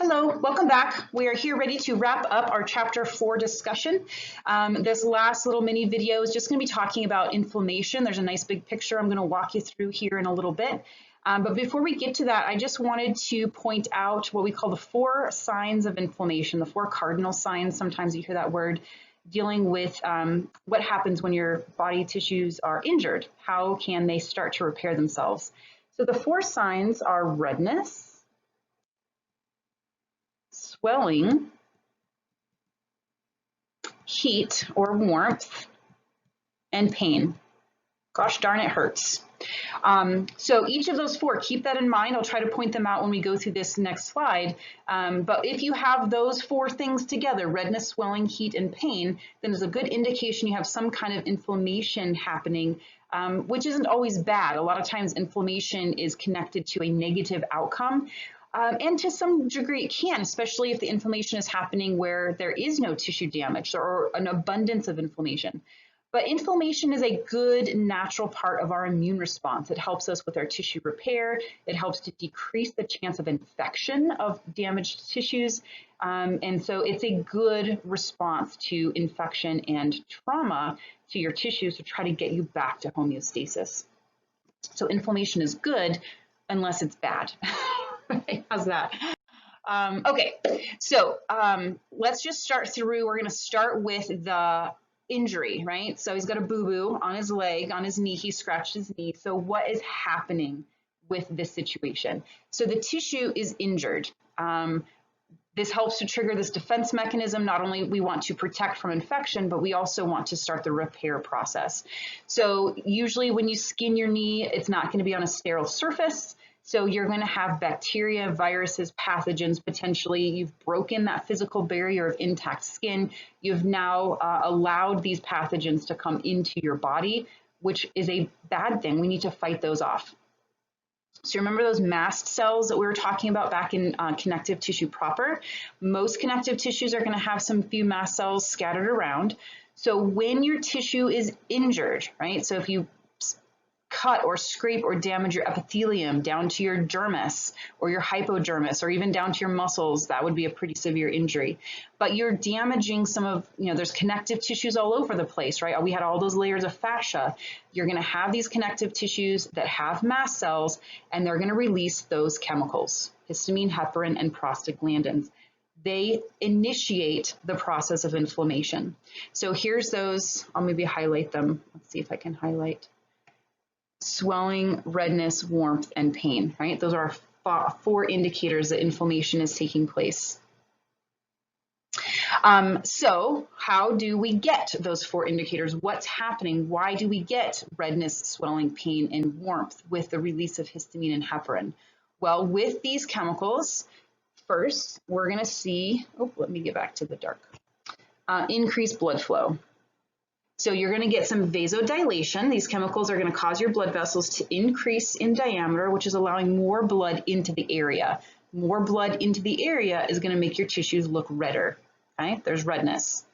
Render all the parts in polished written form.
Hello, welcome back. We are here ready to wrap up our chapter 4 discussion. This last little mini video is just going to be talking about inflammation. There's a nice big picture I'm going to walk you through here in a little bit. But before we get to that, I just wanted to point out what we call the 4 signs of inflammation, the 4 cardinal signs. Sometimes you hear that word, dealing with what happens when your body tissues are injured. How can they start to repair themselves? So the 4 signs are redness, swelling, heat or warmth, and pain. Gosh darn, it hurts. So each of those 4, keep that in mind. I'll try to point them out when we go through this next slide. But if you have those 4 things together, redness, swelling, heat, and pain, then it's a good indication you have some kind of inflammation happening, which isn't always bad. A lot of times inflammation is connected to a negative outcome. And to some degree it can, especially if the inflammation is happening where there is no tissue damage or an abundance of inflammation. But inflammation is a good natural part of our immune response. It helps us with our tissue repair. It helps to decrease the chance of infection of damaged tissues. And so it's a good response to infection and trauma to your tissues to try to get you back to homeostasis. So inflammation is good unless it's bad. Right? How's that? Okay, so let's just start through. We're going to start with the injury, right? So he's got a boo-boo on his leg, on his knee. He scratched his knee. So what is happening with this situation? So the tissue is injured. This helps to trigger this defense mechanism. Not only we want to protect from infection, but we also want to start the repair process. So usually when you skin your knee, it's not going to be on a sterile surface. So you're going to have bacteria, viruses, pathogens, potentially. You've broken that physical barrier of intact skin. You've now allowed these pathogens to come into your body, which is a bad thing. We need to fight those off. So remember those mast cells that we were talking about back in connective tissue proper? Most connective tissues are going to have some few mast cells scattered around. So when your tissue is injured, right? So if you cut or scrape or damage your epithelium down to your dermis or your hypodermis or even down to your muscles, that would be a pretty severe injury. But you're damaging some of, there's connective tissues all over the place, right? We had all those layers of fascia. You're going to have these connective tissues that have mast cells, and they're going to release those chemicals, histamine, heparin, and prostaglandins. They initiate the process of inflammation. So here's those. I'll maybe highlight them. Let's see if I can highlight. Swelling, redness, warmth, and pain, right? Those are 4 indicators that inflammation is taking place. So how do we get those 4 indicators? What's happening? Why do we get redness, swelling, pain, and warmth with the release of histamine and heparin? Well, with these chemicals, first, we're going to see, let me get back to the dark, increased blood flow. So you're going to get some vasodilation. These chemicals are going to cause your blood vessels to increase in diameter, which is allowing more blood into the area. More blood into the area is going to make your tissues look redder. Okay, there's redness.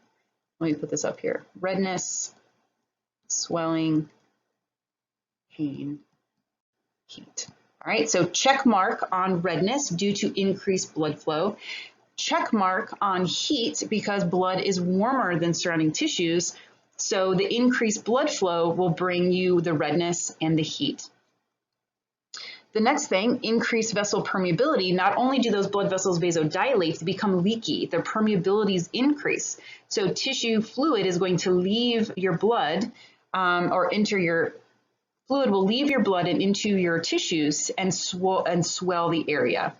Let me put this up here. Redness, swelling, pain, heat. All right, so check mark on redness due to increased blood flow. Check mark on heat because blood is warmer than surrounding tissues. So the increased blood flow will bring you the redness and the heat. The next thing, increased vessel permeability. Not only do those blood vessels vasodilate, they become leaky. Their permeabilities increase. So tissue fluid is going to leave your blood or enter your fluid will leave your blood and into your tissues and swell the area.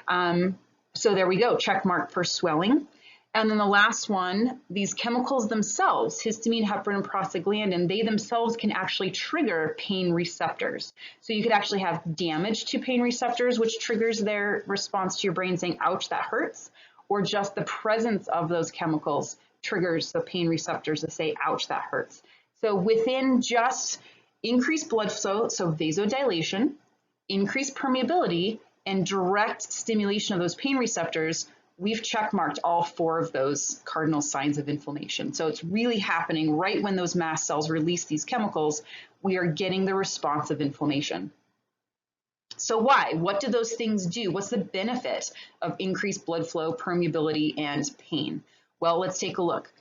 So there we go, check mark for swelling. And then the last one, these chemicals themselves, histamine, heparin, and prostaglandin, they themselves can actually trigger pain receptors. So you could actually have damage to pain receptors, which triggers their response to your brain saying, ouch, that hurts, or just the presence of those chemicals triggers the pain receptors to say, ouch, that hurts. So within just increased blood flow, so vasodilation, increased permeability, and direct stimulation of those pain receptors, we've checkmarked all 4 of those cardinal signs of inflammation. So it's really happening right when those mast cells release these chemicals, we are getting the response of inflammation. So why? What do those things do? What's the benefit of increased blood flow, permeability, and pain? Well, let's take a look.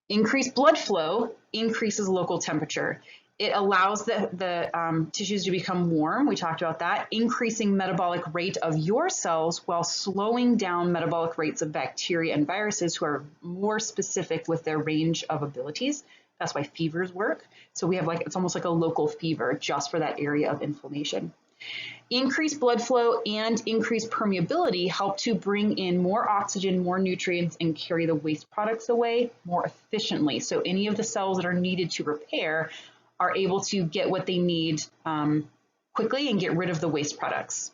Increased blood flow increases local temperature. It allows the tissues to become warm. We talked about that, increasing metabolic rate of your cells while slowing down metabolic rates of bacteria and viruses who are more specific with their range of abilities. That's why fevers work. So we have it's almost like a local fever just for that area of inflammation. Increased blood flow and increased permeability help to bring in more oxygen, more nutrients, and carry the waste products away more efficiently. So any of the cells that are needed to repair are able to get what they need quickly and get rid of the waste products.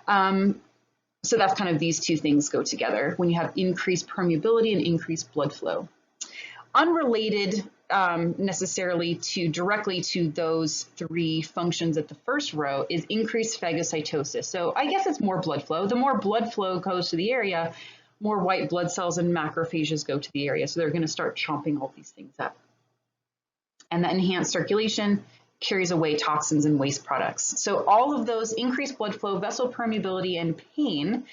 So that's kind of these two things go together when you have increased permeability and increased blood flow. Unrelated necessarily directly to those three functions at the first row is increased phagocytosis. So I guess it's more blood flow. The more blood flow goes to the area, more white blood cells and macrophages go to the area. So they're going to start chomping all these things up. And the enhanced circulation carries away toxins and waste products. So all of those increased blood flow, vessel permeability, and pain.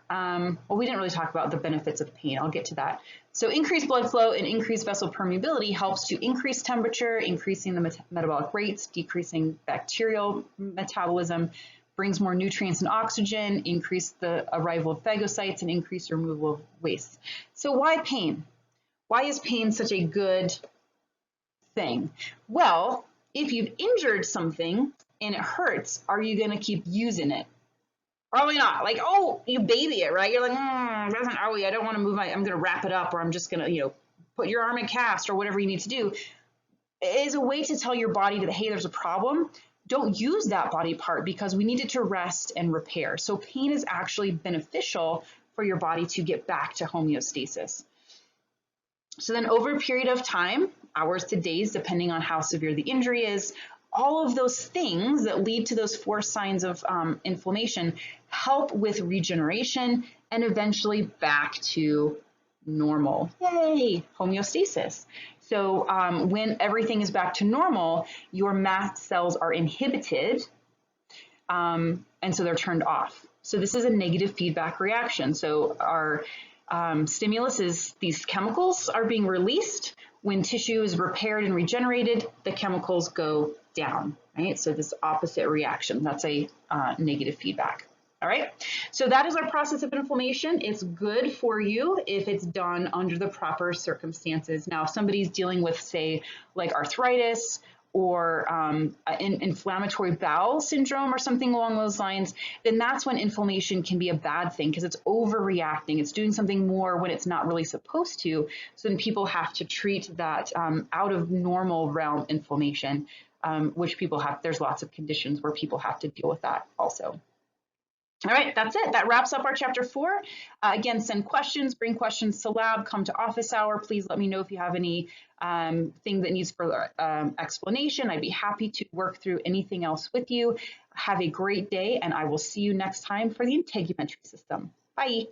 Well, we didn't really talk about the benefits of pain. I'll get to that. So increased blood flow and increased vessel permeability helps to increase temperature, increasing the metabolic rates, decreasing bacterial metabolism, brings more nutrients and oxygen, increase the arrival of phagocytes, and increase the removal of waste. So why pain? Why is pain such a good thing? Well, if you've injured something and it hurts, are you going to keep using it? Probably not. Like, oh, you baby it, right? You're like, it doesn't, oh, I don't want to move I'm going to wrap it up, or I'm just going to, put your arm in cast or whatever you need to do. It is a way to tell your body that, hey, there's a problem. Don't use that body part because we need it to rest and repair. So pain is actually beneficial for your body to get back to homeostasis. So then over a period of time, hours to days, depending on how severe the injury is, all of those things that lead to those 4 signs of inflammation help with regeneration and eventually back to normal. Yay, homeostasis. So when everything is back to normal, your mast cells are inhibited, and so they're turned off. So this is a negative feedback reaction. So our stimulus is these chemicals are being released. When tissue is repaired and regenerated, the chemicals go down, right? So this opposite reaction, that's a negative feedback. All right, so that is our process of inflammation. It's good for you if it's done under the proper circumstances. Now, if somebody's dealing with, say, like arthritis or an inflammatory bowel syndrome or something along those lines, then that's when inflammation can be a bad thing because it's overreacting. It's doing something more when it's not really supposed to. So then people have to treat that out of normal realm inflammation, which people have. There's lots of conditions where people have to deal with that also. All right, that's it. That wraps up our chapter 4. Again, send questions, bring questions to lab, come to office hour. Please let me know if you have any thing that needs further explanation. I'd be happy to work through anything else with you. Have a great day, and I will see you next time for the integumentary system. Bye.